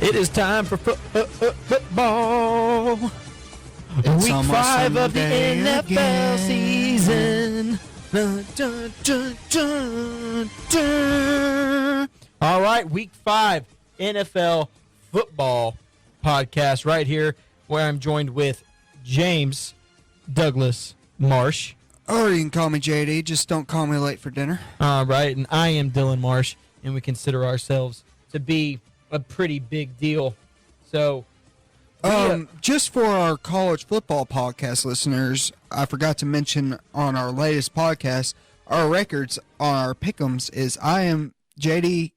It is time for football. It's Week 5 of the NFL again. season. Dun, dun, dun, dun, dun. All right, Week 5 NFL football podcast right here, where I'm joined with James Douglas Marsh. Or you can call me JD, just don't call me late for dinner. All right, and I am Dylan Marsh, and we consider ourselves to be a pretty big deal. So, just for our college football podcast listeners, I forgot to mention on our latest podcast, our records on our pick'ems is I am JD,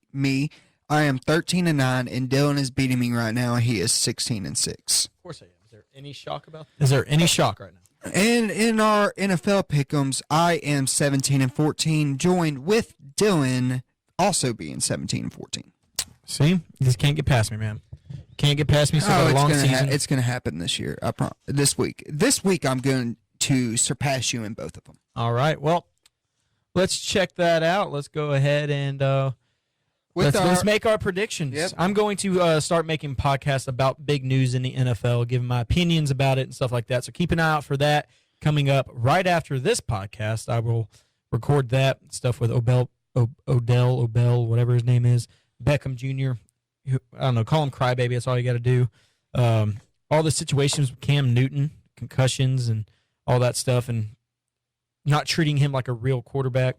I am 13-9, and Dylan is beating me right now. He is 16-6. Of course I am. Is there any shock about that? Is there any shock right now? And in our NFL pick'ems, I am 17-14, joined with Dylan also being 17-14. See? You just can't get past me, man. Can't get past me. So a long season. It's going to happen this year. This week. This week, I'm going to surpass you in both of them. All right. Well, let's check that out. Let's go ahead and let's make our predictions. Yep. I'm going to start making podcasts about big news in the NFL, giving my opinions about it and stuff like that. So keep an eye out for that coming up right after this podcast. I will record that stuff with Odell, whatever his name is, Beckham Jr. I don't know, call him Crybaby. That's all you got to do. All the situations with Cam Newton, concussions, and all that stuff, and not treating him like a real quarterback,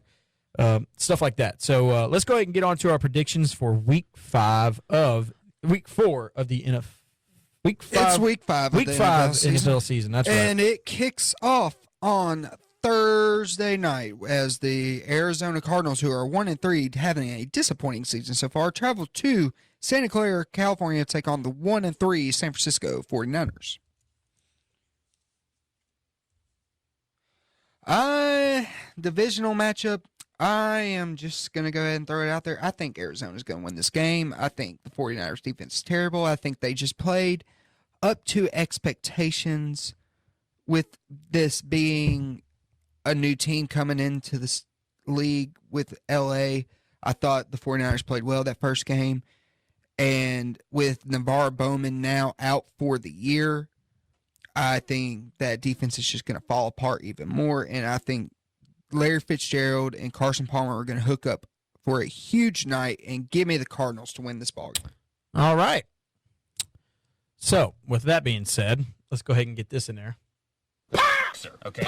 stuff like that. So let's go ahead and get on to our predictions for Week 4 of the NFL. It's Week 5 Week of the 5 NFL season. That's right. And it kicks off on Thursday night as the Arizona Cardinals, who are 1-3, having a disappointing season so far, travel to Santa Clara, California, to take on the 1-3 San Francisco 49ers. Divisional matchup, I am just going to go ahead and throw it out there. I think Arizona's going to win this game. I think the 49ers defense is terrible. I think they just played up to expectations with this being a new team coming into this league with LA. I thought the 49ers played well that first game. And with Navarro Bowman now out for the year, I think that defense is just going to fall apart even more. And I think Larry Fitzgerald and Carson Palmer are going to hook up for a huge night and give me the Cardinals to win this ballgame. All right. So, with that being said, let's go ahead and get this in there. Okay.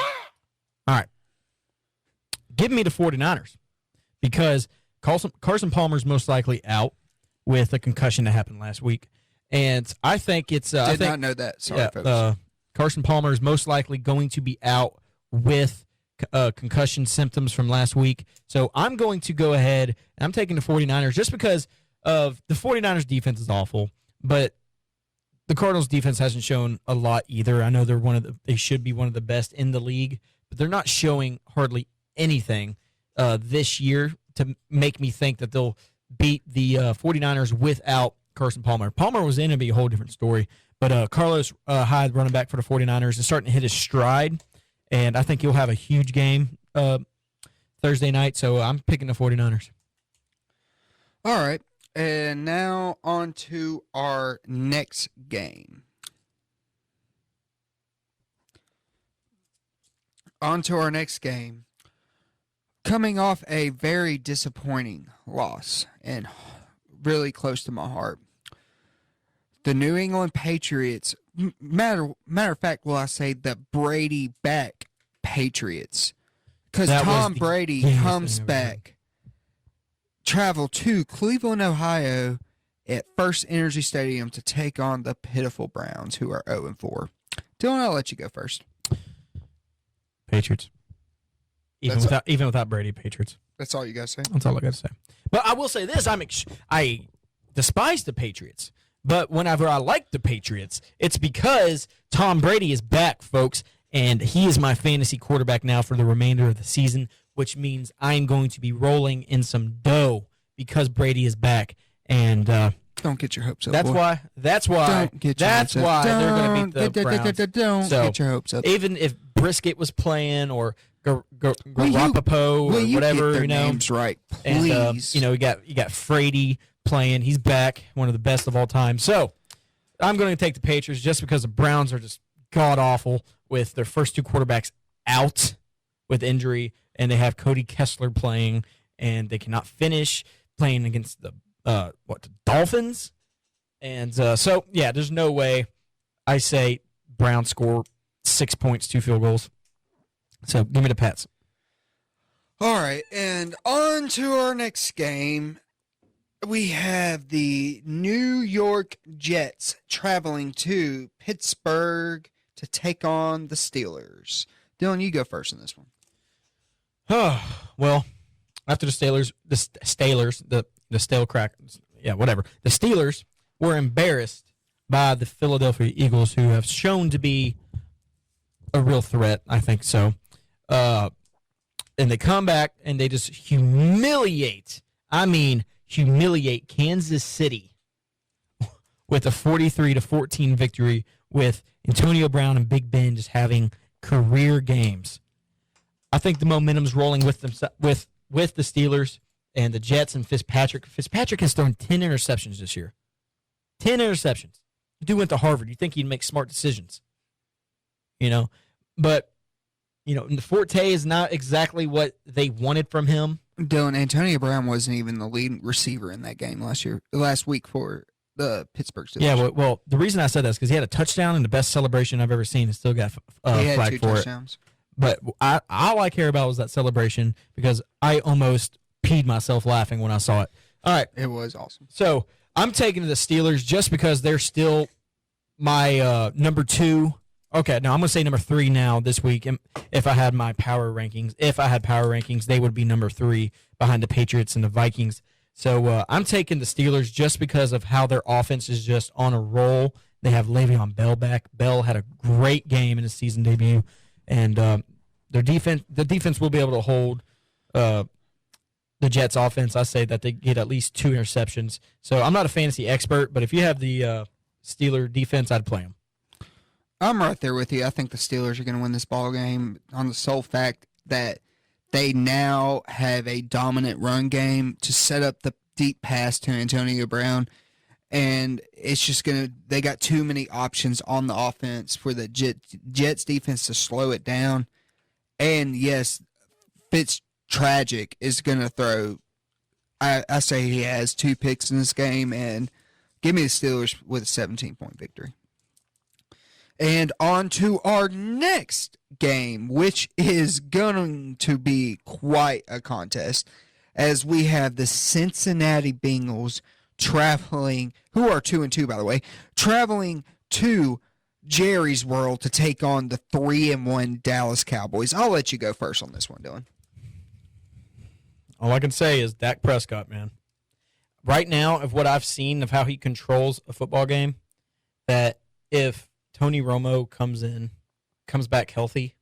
All right. Give me the 49ers because Carson Palmer's most likely out with a concussion that happened last week. And I think it's... Did not know that. Sorry, folks. Carson Palmer is most likely going to be out with concussion symptoms from last week. So I'm going to go ahead and I'm taking the 49ers just because of the 49ers defense is awful, but the Cardinals defense hasn't shown a lot either. I know they should be one of the best in the league, but they're not showing hardly anything this year to make me think that they'll beat the 49ers without Carson Palmer. Palmer was in to be a whole different story, but Carlos Hyde, running back for the 49ers, is starting to hit his stride, and I think he'll have a huge game Thursday night, so I'm picking the 49ers. All right. And now on to our next game. Coming off a very disappointing loss and really close to my heart. The New England Patriots, matter of fact, will I say the Brady back Patriots. Because Tom Brady comes back. Travel to Cleveland, Ohio at First Energy Stadium to take on the pitiful Browns, who are 0-4. Dylan, I'll let you go first. Patriots. Even without Brady, Patriots. That's all you got to say? That's all I got to say. But I will say this. I despise the Patriots. But whenever I like the Patriots, it's because Tom Brady is back, folks, and he is my fantasy quarterback now for the remainder of the season, which means I'm going to be rolling in some dough because Brady is back. And don't get your hopes up. That's why. They're going to beat the Browns. Don't get your hopes up. Even if Brisket was playing or Garoppolo or you whatever, get their you know. names right, And please. you got Frady playing. He's back, one of the best of all time. So I'm going to take the Patriots just because the Browns are just god awful with their first two quarterbacks out with injury, and they have Cody Kessler playing, and they cannot finish playing against the Dolphins. And so yeah, there's no way. I say Browns score 6 points, 2 field goals. So give me the Pats. All right, and on to our next game. We have the New York Jets traveling to Pittsburgh to take on the Steelers. Dylan, you go first in this one. Oh, well, after the Steelers, the Steelers were embarrassed by the Philadelphia Eagles, who have shown to be a real threat, I think so. And they come back and they just humiliate Kansas City with a 43-14 victory, with Antonio Brown and Big Ben just having career games. I think the momentum's rolling with them, with the Steelers and the Jets and Fitzpatrick. Fitzpatrick has thrown 10 interceptions this year. 10 interceptions. The dude went to Harvard. You think he'd make smart decisions. But the forte is not exactly what they wanted from him. Dylan, Antonio Brown wasn't even the lead receiver in that game last week for the Pittsburgh Steelers. Yeah, well, the reason I said that is because he had a touchdown and the best celebration I've ever seen, and still got flagged for touchdowns. But all I care about was that celebration, because I almost peed myself laughing when I saw it. All right. It was awesome. So I'm taking the Steelers just because they're still my number 2. Okay, now I'm going to say number 3 now this week. If I had power rankings, they would be number 3 behind the Patriots and the Vikings. So I'm taking the Steelers just because of how their offense is just on a roll. They have Le'Veon Bell back. Bell had a great game in his season debut, and the defense will be able to hold the Jets' offense. I say that they get at least 2 interceptions. So I'm not a fantasy expert, but if you have the Steeler defense, I'd play them. I'm right there with you. I think the Steelers are going to win this ball game on the sole fact that they now have a dominant run game to set up the deep pass to Antonio Brown, and it's just they got too many options on the offense for the Jets defense to slow it down. And yes, Fitztragic is going to throw. I say he has 2 picks in this game, and give me the Steelers with a 17-point victory. And on to our next game, which is going to be quite a contest, as we have the Cincinnati Bengals traveling, who are 2-2 by the way, traveling to Jerry's World to take on the 3-1 Dallas Cowboys. I'll let you go first on this one, Dylan. All I can say is Dak Prescott, man. Right now, of what I've seen of how he controls a football game, that if Tony Romo comes back healthy,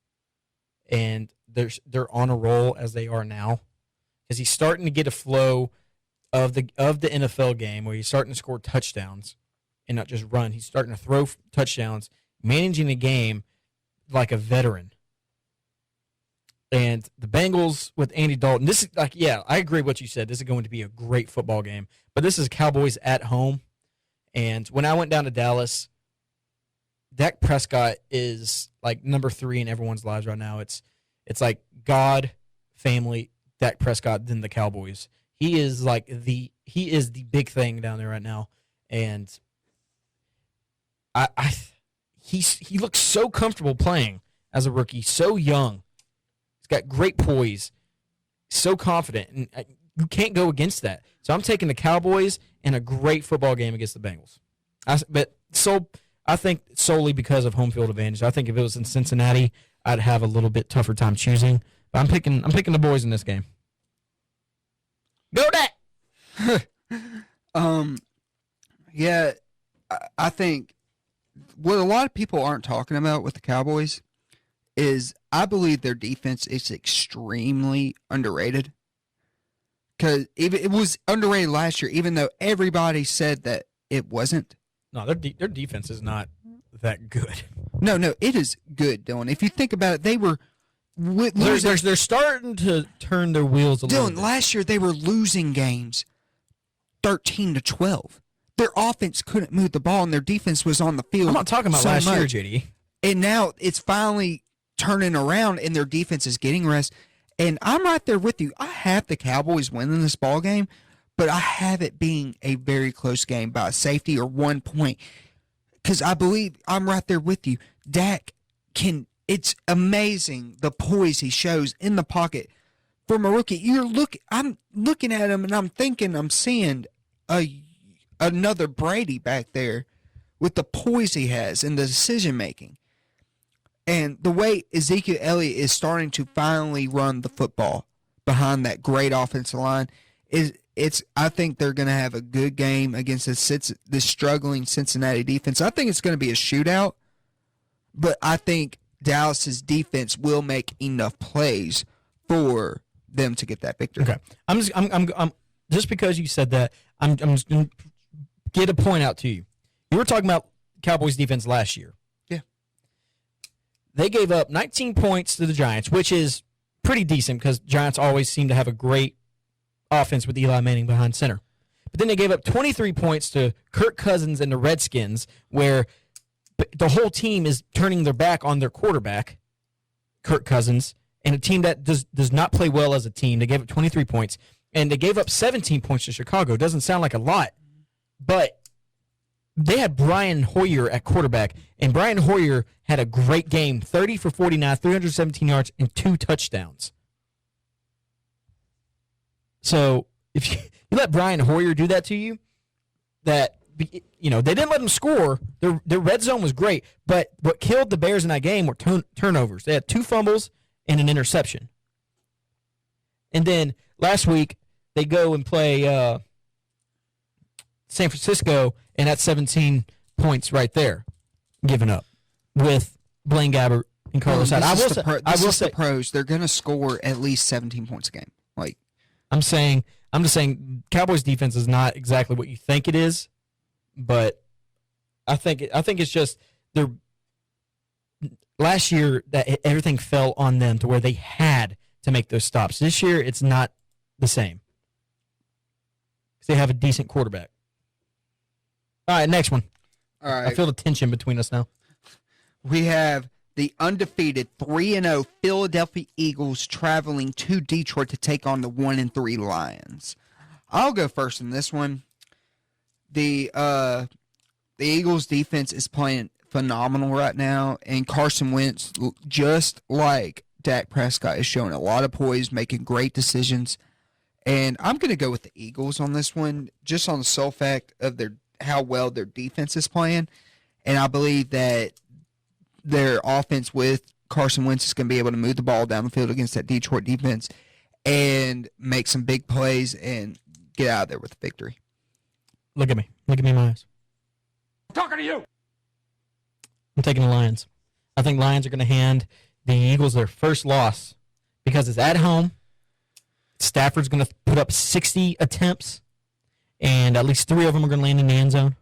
and they're on a roll as they are now, because he's starting to get a flow of the NFL game where he's starting to score touchdowns and not just run. He's starting to throw touchdowns, managing the game like a veteran. And the Bengals with Andy Dalton, this is I agree with what you said. This is going to be a great football game, but this is Cowboys at home. And when I went down to Dallas, Dak Prescott is like number 3 in everyone's lives right now. It's like God, family, Dak Prescott, then the Cowboys. He is the big thing down there right now, and he looks so comfortable playing as a rookie, so young. He's got great poise, so confident, and you can't go against that. So I'm taking the Cowboys in a great football game against the Bengals. I think solely because of home field advantage. I think if it was in Cincinnati, I'd have a little bit tougher time choosing. But I'm picking the boys in this game. Go Dak! Yeah, I think what a lot of people aren't talking about with the Cowboys is I believe their defense is extremely underrated. Because it was underrated last year, even though everybody said that it wasn't. No, their defense is not that good. No, it is good, Dylan. If you think about it, They're starting to turn their wheels a little Dylan, bit. last year they were losing games 13-12. Their offense couldn't move the ball, and their defense was on the field. I'm not talking about so last much. year, JD. And now it's finally turning around, and their defense is getting rest. And I'm right there with you. I have the Cowboys winning this ball game, but I have it being a very close game by a safety or 1 point. Because I believe I'm right there with you. Dak can. It's amazing the poise he shows in the pocket from a rookie. I'm looking at him and I'm seeing another Brady back there with the poise he has and the decision making. And the way Ezekiel Elliott is starting to finally run the football behind that great offensive line I think they're going to have a good game against this struggling Cincinnati defense. I think it's going to be a shootout, but I think Dallas's defense will make enough plays for them to get that victory. Okay, I'm just because you said that, I'm just going to get a point out to you. You were talking about Cowboys defense last year. Yeah. They gave up 19 points to the Giants, which is pretty decent because Giants always seem to have a great offense with Eli Manning behind center. But then they gave up 23 points to Kirk Cousins and the Redskins, where the whole team is turning their back on their quarterback, Kirk Cousins, and a team that does not play well as a team. They gave up 23 points, and they gave up 17 points to Chicago. Doesn't sound like a lot, but they had Brian Hoyer at quarterback, and Brian Hoyer had a great game, 30 for 49, 317 yards, and 2 touchdowns. So if you let Brian Hoyer do that to you, they didn't let him score. Their red zone was great, but what killed the Bears in that game were turnovers. They had 2 fumbles and an interception. And then last week they go and play San Francisco, and that's 17 points right there, given up with Blaine Gabbert and Carlos Hyde. I will say, the pros. They're going to score at least 17 points a game. I'm just saying, Cowboys defense is not exactly what you think it is, but I think it's just last year that everything fell on them to where they had to make those stops. This year, it's not the same. They have a decent quarterback. All right, next one. All right. I feel the tension between us now. We have the undefeated 3-0 Philadelphia Eagles traveling to Detroit to take on the 1-3 Lions. I'll go first in this one. The Eagles defense is playing phenomenal right now, and Carson Wentz, just like Dak Prescott, is showing a lot of poise, making great decisions. And I'm going to go with the Eagles on this one, just on the sole fact of how well their defense is playing. And I believe that their offense with Carson Wentz is going to be able to move the ball down the field against that Detroit defense and make some big plays and get out of there with a victory. Look at me. Look at me in my eyes. I'm talking to you. I'm taking the Lions. I think Lions are going to hand the Eagles their first loss because it's at home. Stafford's going to put up 60 attempts, and at least 3 of them are going to land in the end zone,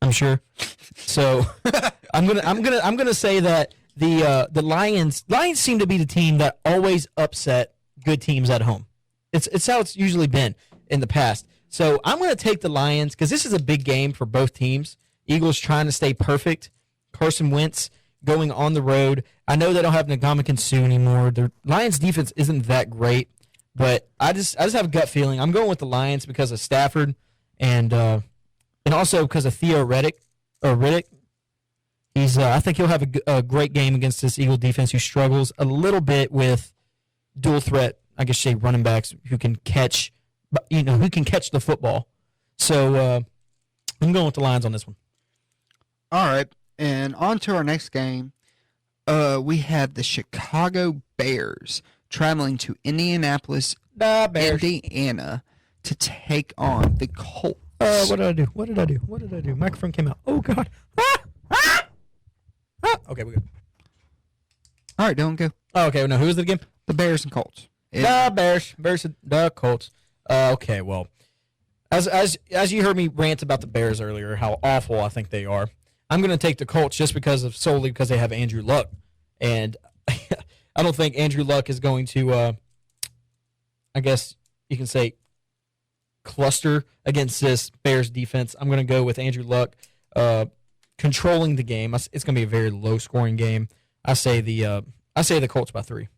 I'm sure. So I'm gonna say that the Lions seem to be the team that always upset good teams at home. It's how it's usually been in the past. So I'm going to take the Lions because this is a big game for both teams. Eagles trying to stay perfect. Carson Wentz going on the road. I know they don't have Ndamukong Suh anymore. The Lions defense isn't that great, but I just have a gut feeling. I'm going with the Lions because of Stafford and also because of Theo Riddick. I think he'll have a great game against this Eagle defense who struggles a little bit with dual threat, I guess, running backs who can catch, the football. So I'm going with the Lions on this one. All right, and on to our next game. We have the Chicago Bears traveling to Indianapolis, Indiana, to take on the Colts. What did I do? Microphone came out. Oh, God. Okay, we're good. All right, don't go. Oh, okay, no, who is it again? The Bears and Colts. The Bears versus the Colts. Okay, well, as you heard me rant about the Bears earlier, how awful I think they are, I'm going to take the Colts just solely because they have Andrew Luck. And I don't think Andrew Luck is going to, I guess you can say, cluster against this Bears defense. I'm going to go with Andrew Luck controlling the game. It's going to be a very low-scoring game. I say the Colts by 3.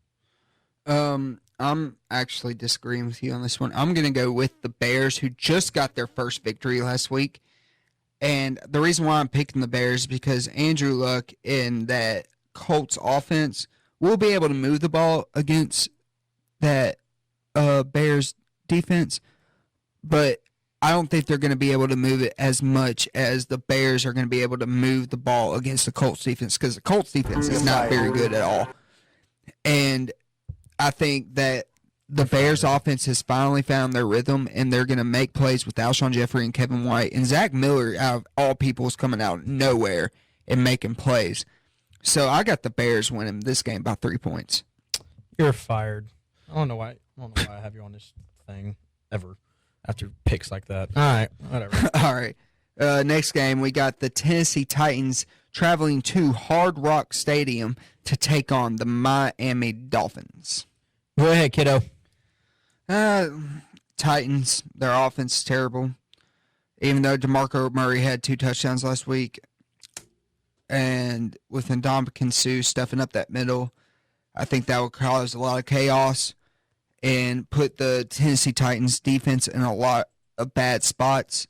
I'm actually disagreeing with you on this one. I'm going to go with the Bears, who just got their first victory last week. And the reason why I'm picking the Bears is because Andrew Luck in that Colts offense will be able to move the ball against that Bears defense, but I don't think they're going to be able to move it as much as the Bears are going to be able to move the ball against the Colts defense, because the Colts defense is not very good at all. And I think that the Bears offense has finally found their rhythm, and they're going to make plays with Alshon Jeffrey and Kevin White. And Zach Miller, out of all people, is coming out of nowhere and making plays. So I got the Bears winning this game by 3 points. You're fired. I don't know why I have you on this thing ever after picks like that. All right, whatever. All right. Next game, we got the Tennessee Titans traveling to Hard Rock Stadium to take on the Miami Dolphins. Go ahead, kiddo. Titans, their offense is terrible. Even though DeMarco Murray had 2 touchdowns last week, and with Ndamukong Suh stuffing up that middle, I think that will cause a lot of chaos and put the Tennessee Titans defense in a lot of bad spots.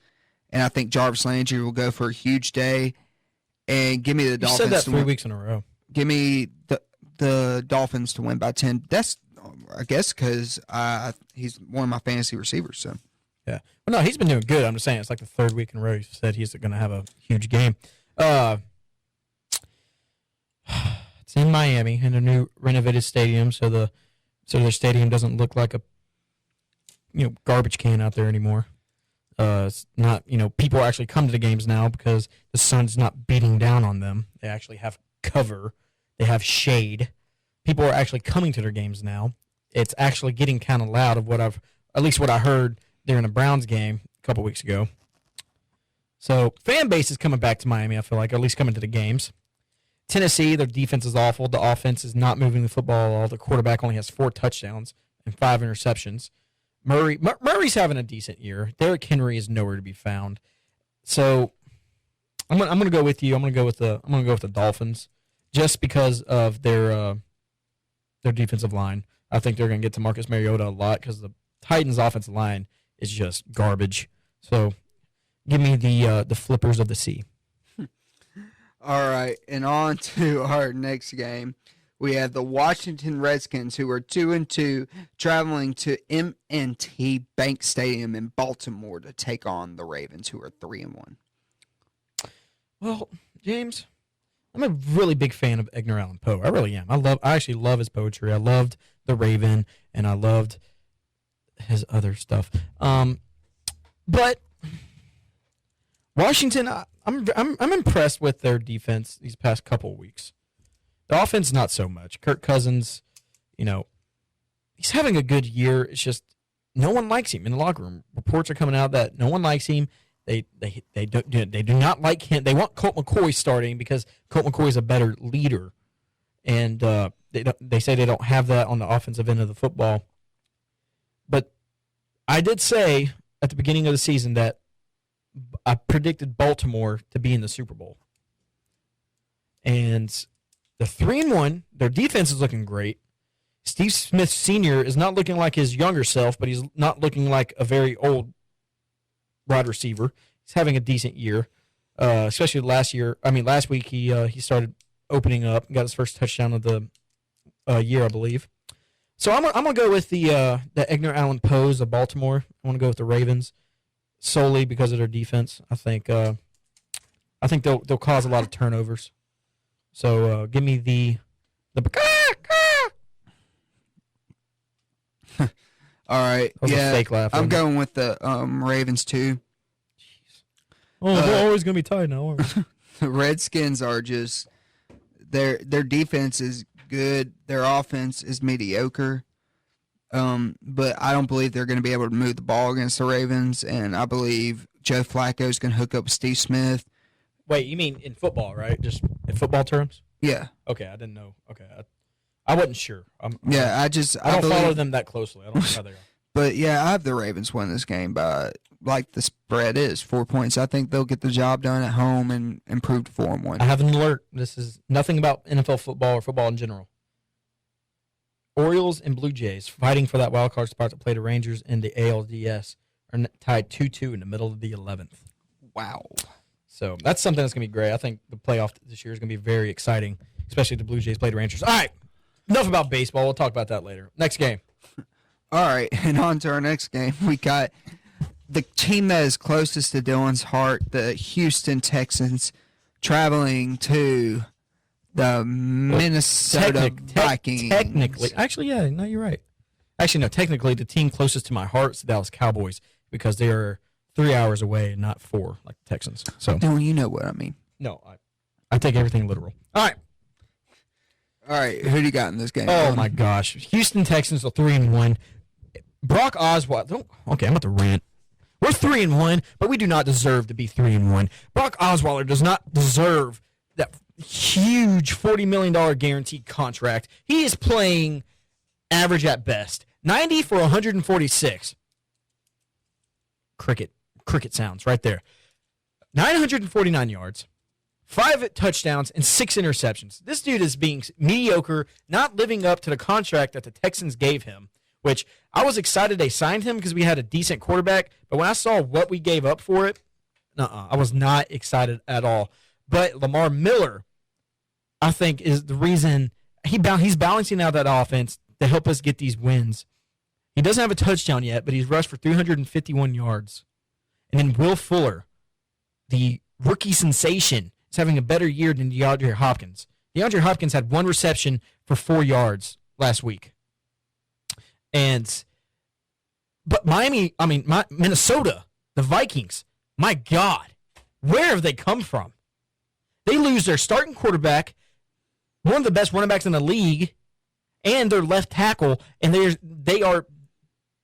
And I think Jarvis Landry will go for a huge day. And give me the Dolphins. You said that 3 weeks in a row. Give me the Dolphins to win by 10. That's, I guess, because he's one of my fantasy receivers. So yeah. Well, no, he's been doing good. I'm just saying it's like the 3rd week in a row he said he's going to have a huge game. It's in Miami in a new renovated stadium, so their stadium doesn't look like a garbage can out there anymore. It's not, people actually come to the games now because the sun's not beating down on them. They actually have cover. They have shade. People are actually coming to their games now. It's actually getting kind of loud of what I heard during a Browns game a couple weeks ago. So fan base is coming back to Miami, I feel like, or at least coming to the games. Tennessee, their defense is awful. The offense is not moving the football at all. The quarterback only has 4 touchdowns and 5 interceptions. Murray's having a decent year. Derrick Henry is nowhere to be found. So I'm gonna go with you. I'm gonna go with the Dolphins just because of their defensive line. I think they're gonna get to Marcus Mariota a lot because the Titans' offensive line is just garbage. So give me the Flippers of the Sea. all right, and on to our next game. We have the Washington Redskins, who are 2-2, traveling to M&T Bank Stadium in Baltimore to take on the Ravens, who are 3-1. Well, James, I'm a really big fan of Edgar Allan Poe. I really am. I actually love his poetry. I loved The Raven, and I loved his other stuff. But Washington, I'm impressed with their defense these past couple of weeks. The offense, not so much. Kirk Cousins, he's having a good year. It's just no one likes him in the locker room. Reports are coming out that no one likes him. They do not like him. They want Colt McCoy starting because Colt McCoy is a better leader, and they say they don't have that on the offensive end of the football. But I did say at the beginning of the season that I predicted Baltimore to be in the Super Bowl, and they're 3-1. Their defense is looking great. Steve Smith Sr. is not looking like his younger self, but he's not looking like a very old wide receiver. He's having a decent year, especially last week he started opening up and got his first touchdown of the year, I believe. So I'm gonna go with the Edgar Allan Poes of Baltimore. I want to go with the Ravens solely because of their defense. I think they'll cause a lot of turnovers. So give me the All right. That was a fake laugh. I'm going with the Ravens too. Jeez. Oh, they're always gonna be tied now. The Redskins are just their defense is good. Their offense is mediocre. But I don't believe they're going to be able to move the ball against the Ravens, and I believe Joe Flacco is going to hook up with Steve Smith. Wait, you mean in football, right? Just in football terms? Yeah. Okay, I didn't know. Okay, I wasn't sure. I don't follow them that closely. I don't know how they are. But yeah, I have the Ravens win this game by like the spread is 4 points. I think they'll get the job done at home and improve to 4-1. I have an alert. This is nothing about NFL football or football in general. Orioles and Blue Jays fighting for that wild card spot to play the Rangers in the ALDS are tied 2-2 in the middle of the 11th. Wow. So that's something that's going to be great. I think the playoff this year is going to be very exciting, especially if the Blue Jays play the Rangers. All right, enough about baseball. We'll talk about that later. Next game. All right, and on to our next game. We got the team that is closest to Dylan's heart, the Houston Texans, traveling to the Minnesota Vikings. Technically. Actually, yeah, no, you're right. Actually, no, technically the team closest to my heart is the Dallas Cowboys because they are 3 hours away and not 4 like the Texans. So, Dylan, you know what I mean. No, I take everything literal. All right, who do you got in this game? Oh, my gosh. Houston Texans are 3-1. Brock Osweiler. Okay, I'm about to rant. We're 3-1, but we do not deserve to be 3-1. Brock Osweiler does not deserve that huge $40 million guaranteed contract. He is playing average at best. 90 for 146. Cricket sounds right there. 949 yards, 5 touchdowns, and 6 interceptions. This dude is being mediocre, not living up to the contract that the Texans gave him, which I was excited they signed him because we had a decent quarterback. But when I saw what we gave up for it, I was not excited at all. But Lamar Miller, I think, is the reason he's balancing out that offense to help us get these wins. He doesn't have a touchdown yet, but he's rushed for 351 yards. And then Will Fuller, the rookie sensation, is having a better year than DeAndre Hopkins. DeAndre Hopkins had 1 reception for 4 yards last week. But Minnesota, the Vikings, my God, where have they come from? They lose their starting quarterback, one of the best running backs in the league, and their left tackle, and they are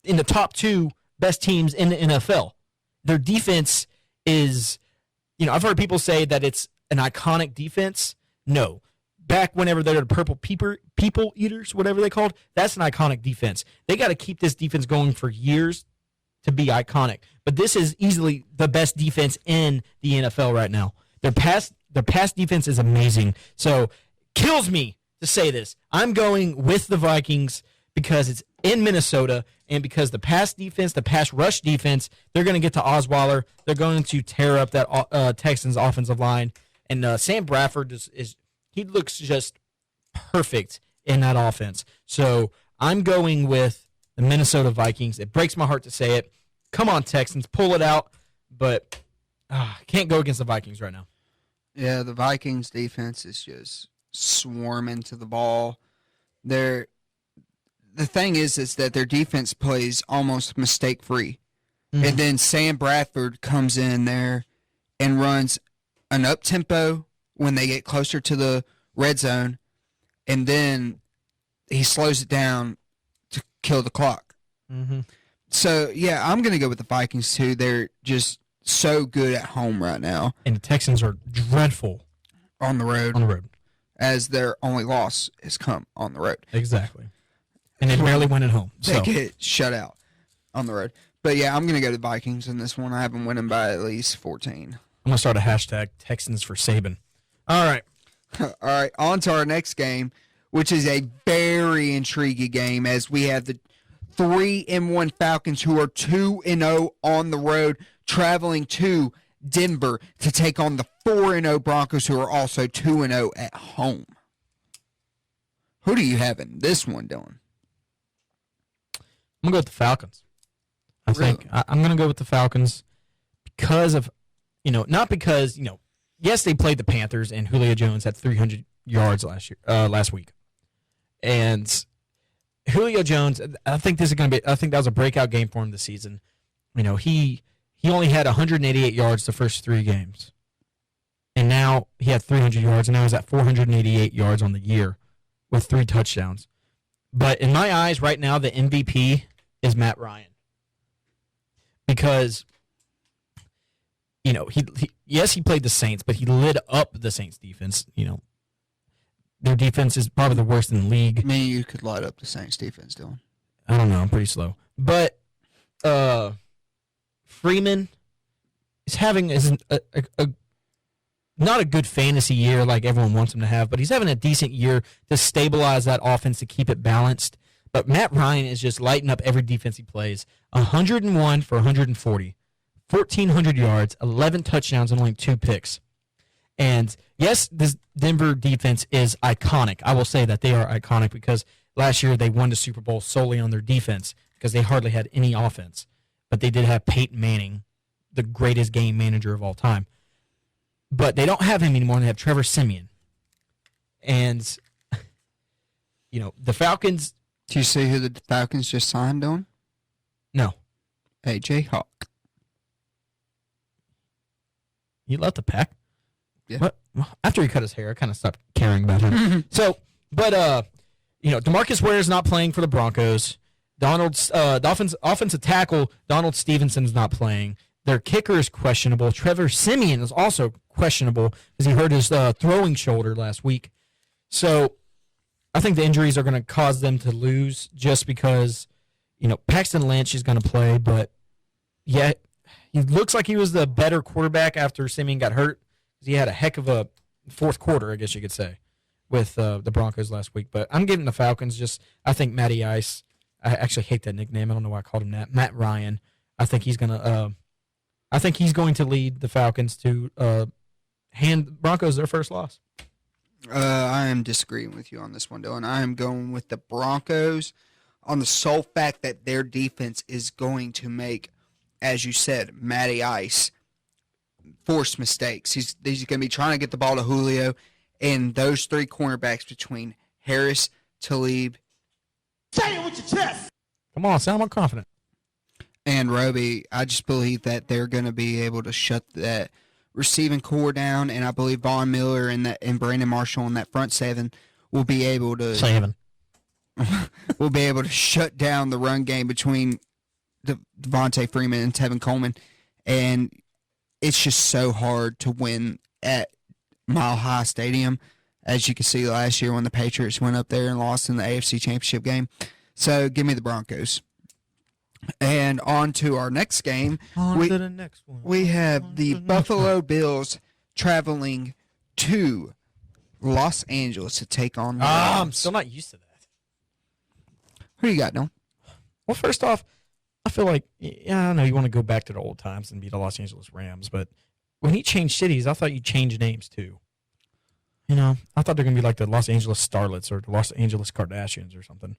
in the top 2 best teams in the NFL. Their defense is, I've heard people say that it's an iconic defense. No. Back whenever they're the purple people eaters, whatever they called, that's an iconic defense. They got to keep this defense going for years to be iconic. But this is easily the best defense in the NFL right now. Their pass defense is amazing. So, kills me to say this. I'm going with the Vikings because it's in Minnesota and because the pass defense, the pass rush defense, they're going to get to Osweiler. They're going to tear up that Texans offensive line. And Sam Bradford he looks just perfect in that offense. So I'm going with the Minnesota Vikings. It breaks my heart to say it. Come on, Texans, pull it out. But can't go against the Vikings right now. Yeah, the Vikings defense is just swarming to the ball. The thing is that their defense plays almost mistake-free. Mm-hmm. And then Sam Bradford comes in there and runs an up-tempo when they get closer to the red zone, and then he slows it down to kill the clock. Mm-hmm. So, yeah, I'm going to go with the Vikings, too. They're just so good at home right now. And the Texans are dreadful on the road. On the road. As their only loss has come on the road. Exactly. And they barely win at home. They get shut out on the road. But, yeah, I'm going to go to the Vikings in this one. I have them winning by at least 14. I'm going to start a hashtag Texans for Saban. All right. All right, on to our next game, which is a very intriguing game as we have the 3-1 Falcons who are 2-0 on the road, traveling to Denver to take on the 4-0 Broncos who are also 2-0 at home. Who do you have in this one, Dylan? I'm going to go with the Falcons. I think I'm going to go with the Falcons because of, not because, yes, they played the Panthers and Julio Jones had 300 yards last week. And Julio Jones, I think that was a breakout game for him this season. He only had 188 yards the first 3 games. And now he had 300 yards, and now he's at 488 yards on the year with 3 touchdowns. But in my eyes right now, the MVP is Matt Ryan. Because, he played the Saints, but he lit up the Saints defense. Their defense is probably the worst in the league. I mean, you could light up the Saints defense, Dylan. I don't know. I'm pretty slow. But Freeman is having not a good fantasy year like everyone wants him to have, but he's having a decent year to stabilize that offense to keep it balanced. But Matt Ryan is just lighting up every defense he plays. 101 for 140, 1,400 yards, 11 touchdowns, and only 2 picks. And yes, this Denver defense is iconic. I will say that they are iconic because last year they won the Super Bowl solely on their defense because they hardly had any offense. But they did have Peyton Manning, the greatest game manager of all time. But they don't have him anymore. They have Trevor Siemian. And, the Falcons. Do you see who the Falcons just signed on? No. A.J. Hawk. He left the pack? Yeah. What? After he cut his hair, I kind of stopped caring about him. DeMarcus Ware is not playing for the Broncos. The offensive tackle, Donald Stevenson's not playing. Their kicker is questionable. Trevor Siemian is also questionable because he hurt his throwing shoulder last week. So I think the injuries are going to cause them to lose just because, Paxton Lynch is going to play, but yet he looks like he was the better quarterback after Siemian got hurt. He had a heck of a fourth quarter, I guess you could say, with the Broncos last week. But I'm giving the Falcons I think Matty Ice. I actually hate that nickname. I don't know why I called him that. Matt Ryan. I think he's going to lead the Falcons to hand Broncos their first loss. I am disagreeing with you on this one, Dylan. I am going with the Broncos on the sole fact that their defense is going to make, as you said, Matty Ice force mistakes. He's going to be trying to get the ball to Julio, and those 3 cornerbacks between Harris, Talib. Say it with your chest. Come on, sound more confident. And Roby, I just believe that they're going to be able to shut that receiving core down, and I believe Von Miller and Brandon Marshall in that front 7 will be able to shut down the run game between Devontae Freeman and Tevin Coleman, and it's just so hard to win at Mile High Stadium, as you can see last year when the Patriots went up there and lost in the AFC Championship game. So give me the Broncos. And on to our next game. We have the Buffalo Bills traveling to Los Angeles to take on the Rams. I'm still not used to that. Who you got, Noel? Well, first off, I feel like, I know you want to go back to the old times and be the Los Angeles Rams, but when he changed cities, I thought you changed names too. I thought they're going to be like the Los Angeles Starlets or the Los Angeles Kardashians or something.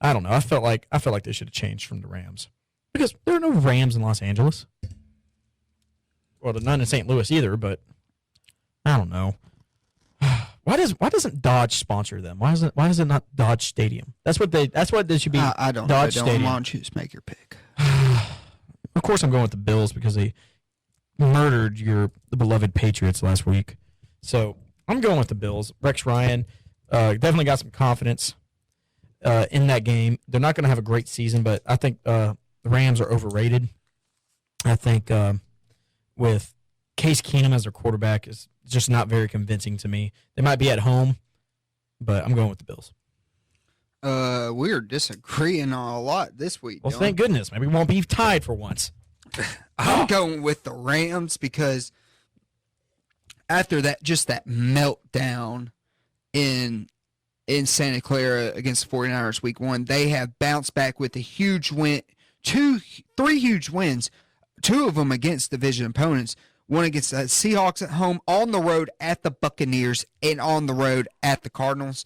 I don't know. I felt like they should have changed from the Rams because there are no Rams in Los Angeles. Well, there's none in St. Louis either, but I don't know. Why doesn't Dodge sponsor them? Why is it not Dodge Stadium? That's what they should be. I don't Dodge know. Stadium. Why don't you just make your pick? Of course, I'm going with the Bills because they murdered the beloved Patriots last week. So I'm going with the Bills. Rex Ryan definitely got some confidence in that game. They're not going to have a great season, but I think the Rams are overrated. I think with Case Keenum as their quarterback is just not very convincing to me. They might be at home, but I'm going with the Bills. We're disagreeing on a lot this week. Well, Dylan. thank goodness. Maybe we won't be tied for once. I'm going with the Rams because after that meltdown in Santa Clara against the 49ers week 1, they have bounced back with a huge win, 3 huge wins, 2 of them against division opponents, one against the Seahawks at home, on the road at the Buccaneers, and on the road at the Cardinals.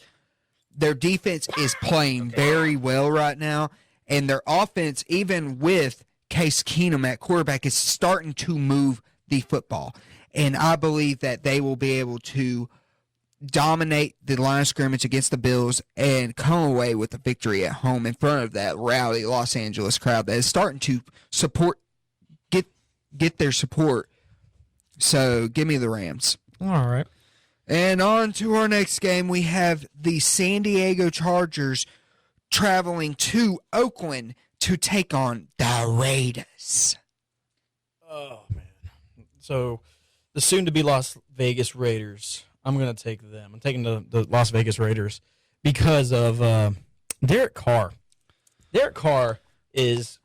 Their defense is playing very well right now, and their offense, even with Case Keenum at quarterback, is starting to move the football. And I believe that they will be able to dominate the line of scrimmage against the Bills and come away with a victory at home in front of that rowdy Los Angeles crowd that is starting to get their support. So give me the Rams. All right. And on to our next game, we have the San Diego Chargers traveling to Oakland to take on the Raiders. Oh, man. So the soon-to-be Las Vegas Raiders I'm going to take them. I'm taking the Las Vegas Raiders because of Derek Carr. Derek Carr is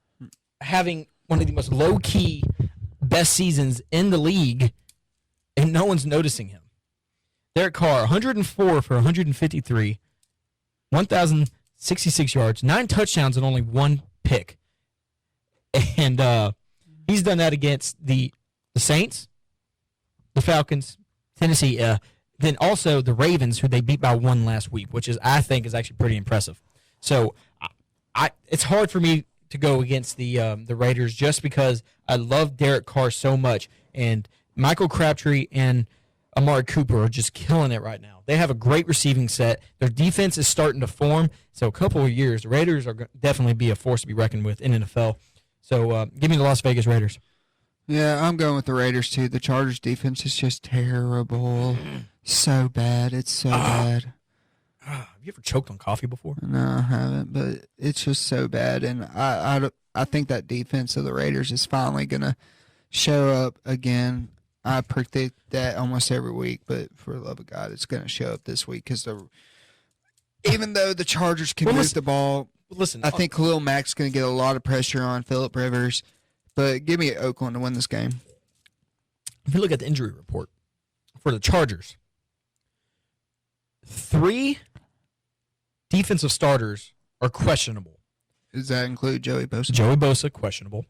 having one of the most low-key best seasons in the league, and no one's noticing him. Derek Carr, 104 for 153, 1,066 yards, 9 touchdowns, and only 1 pick. And he's done that against the Saints, the Falcons, Tennessee, then also the Ravens, who they beat by 1 last week, which is I think is actually pretty impressive. So it's hard for me to go against the Raiders just because I love Derek Carr so much, and Michael Crabtree and Amari Cooper are just killing it right now. They have a great receiving set. Their defense is starting to form. So a couple of years, the Raiders are definitely be a force to be reckoned with in NFL. So give me the Las Vegas Raiders. Yeah, I'm going with the Raiders, too. The Chargers' defense is just terrible. So bad. It's so bad. Have you ever choked on coffee before? No, I haven't, but it's just so bad. And I think that defense of the Raiders is finally going to show up again. I predict that almost every week, but for the love of God, it's going to show up this week because even though the Chargers can move the ball, I think Khalil Mack's going to get a lot of pressure on Phillip Rivers. But give me Oakland to win this game. If you look at the injury report for the Chargers, 3 defensive starters are questionable. Does that include Joey Bosa? Joey Bosa, questionable.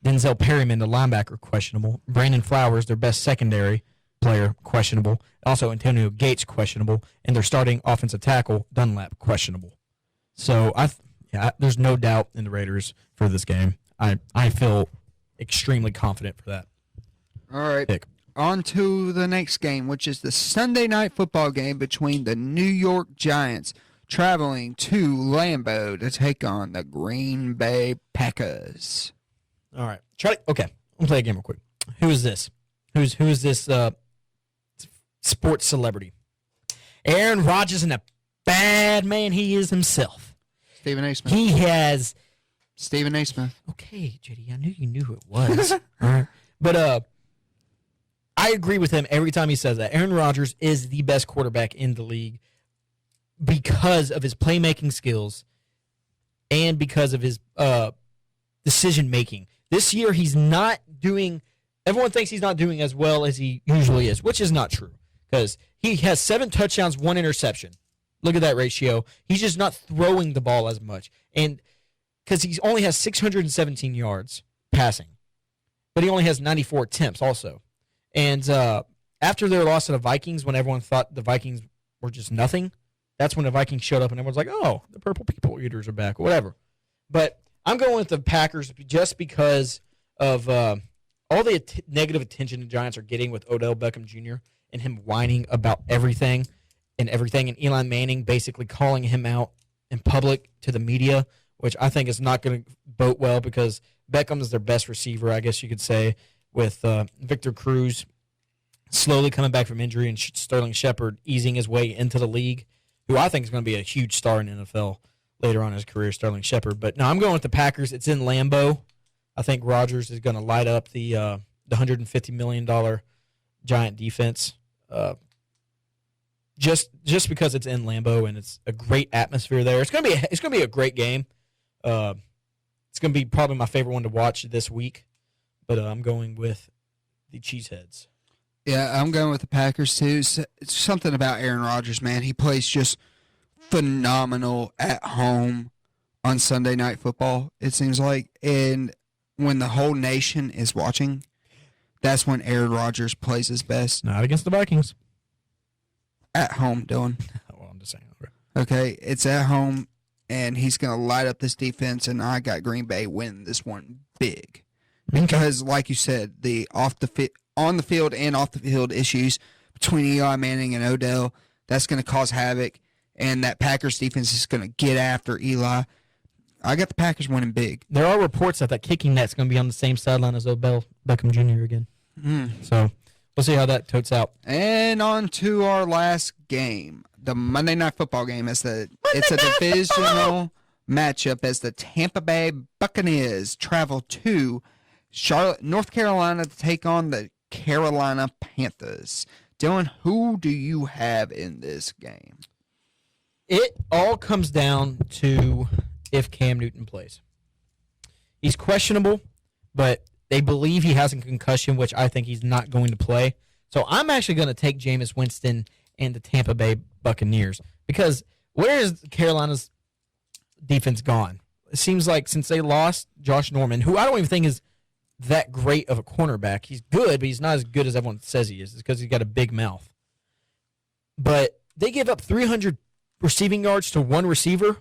Denzel Perryman, the linebacker, questionable. Brandon Flowers, their best secondary player, questionable. Also, Antonio Gates, questionable. And their starting offensive tackle, Dunlap, questionable. So, there's no doubt in the Raiders for this game. I feel extremely confident for that. All right. Pick. On to the next game, which is the Sunday night football game between the New York Giants traveling to Lambeau to take on the Green Bay Packers. All right. Okay. I'm gonna play a game real quick. Who is this? Who is this sports celebrity? Aaron Rodgers and the bad man he is himself. Stephen A. Smith. He has Stephen A. Smith. Okay, JD, I knew you knew who it was. All right. But I agree with him every time he says that. Aaron Rodgers is the best quarterback in the league because of his playmaking skills and because of his decision making. This year, he's not doing. Everyone thinks he's not doing as well as he usually is, which is not true because he has 7 touchdowns, 1 interception. Look at that ratio. He's just not throwing the ball as much, and because he only has 617 yards passing, but he only has 94 attempts also. And after their loss to the Vikings, when everyone thought the Vikings were just nothing, that's when the Vikings showed up and everyone's like, oh, the Purple People Eaters are back, or whatever. But I'm going with the Packers just because of all the negative attention the Giants are getting with Odell Beckham Jr. and him whining about everything, and Eli Manning basically calling him out in public to the media, which I think is not going to bode well because Beckham is their best receiver, I guess you could say, with Victor Cruz slowly coming back from injury and Sterling Shepard easing his way into the league, who I think is going to be a huge star in the NFL later on in his career, Sterling Shepard. But no, I'm going with the Packers. It's in Lambeau. I think Rodgers is going to light up the $150 million Giant defense just because it's in Lambeau and it's a great atmosphere there. It's going to be a great game. It's going to be probably my favorite one to watch this week, but I'm going with the Cheeseheads. Yeah, I'm going with the Packers too. It's something about Aaron Rodgers, man. He plays just phenomenal at home on Sunday Night Football, it seems like. And when the whole nation is watching, that's when Aaron Rodgers plays his best. Not against the Vikings. At home, Dylan. Well, I'm just saying. Okay, it's at home, and he's going to light up this defense, and I got Green Bay win this one big. Because, like you said, the on the field and off the field issues between Eli Manning and Odell, that's going to cause havoc, and that Packers defense is going to get after Eli. I got the Packers winning big. There are reports that kicking net's going to be on the same sideline as Odell Beckham Jr. again. So we'll see how that totes out. And on to our last game, the Monday Night Football game. It's a divisional matchup as the Tampa Bay Buccaneers travel to Charlotte, North Carolina to take on the Carolina Panthers. Dylan, who do you have in this game? It all comes down to if Cam Newton plays. He's questionable, but they believe he has a concussion, which I think he's not going to play. So I'm actually going to take Jameis Winston and the Tampa Bay Buccaneers because where is Carolina's defense gone? It seems like since they lost Josh Norman, who I don't even think is that great of a cornerback. He's good, but he's not as good as everyone says he is. It's because he's got a big mouth. But they give up 300 receiving yards to one receiver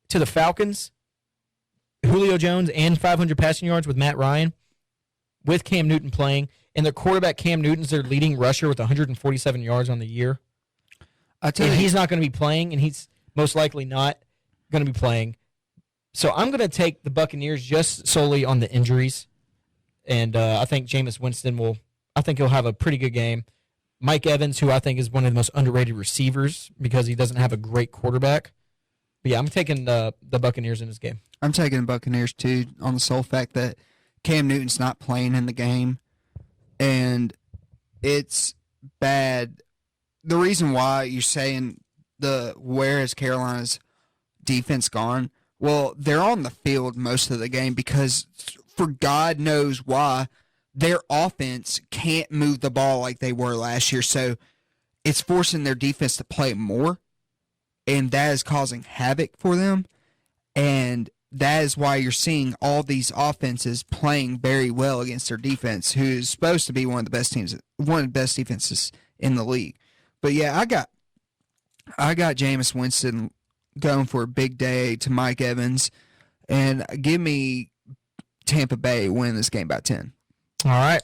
to the Falcons, Julio Jones, and 500 passing yards with Matt Ryan, with Cam Newton playing. And their quarterback, Cam Newton's their leading rusher with 147 yards on the year. He's not going to be playing, and he's most likely not going to be playing. So I'm going to take the Buccaneers just solely on the injuries. And I think Jameis Winston he'll have a pretty good game. Mike Evans, who I think is one of the most underrated receivers because he doesn't have a great quarterback. But yeah, I'm taking the Buccaneers in this game. I'm taking the Buccaneers too on the sole fact that Cam Newton's not playing in the game. And it's bad. The reason why you're saying where is Carolina's defense gone? Well, they're on the field most of the game because for God knows why, their offense can't move the ball like they were last year. So it's forcing their defense to play more, and that is causing havoc for them. And that is why you're seeing all these offenses playing very well against their defense, who is supposed to be one of the best defenses in the league. But yeah, I got Jameis Winston going for a big day to Mike Evans, and give me Tampa Bay winning this game by 10. All right.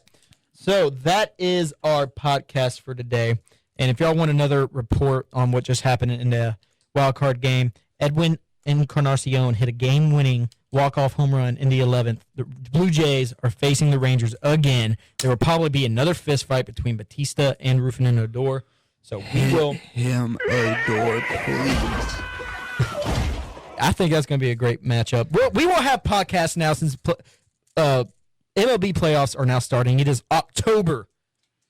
So that is our podcast for today. And if y'all want another report on what just happened in the wild card game, Edwin Encarnacion hit a game-winning walk-off home run in the 11th. The Blue Jays are facing the Rangers again. There will probably be another fist fight between Batista and Rufino Odor. So we will him Odor, please. I think that's going to be a great matchup. We will have podcasts now since MLB playoffs are now starting. It is October.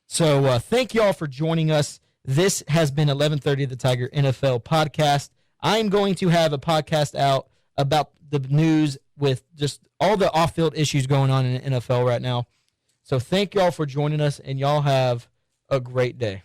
So thank you all for joining us. This has been 1130 The Tiger NFL podcast. I'm going to have a podcast out about the news with just all the off-field issues going on in the NFL right now. So thank you all for joining us, and y'all have a great day.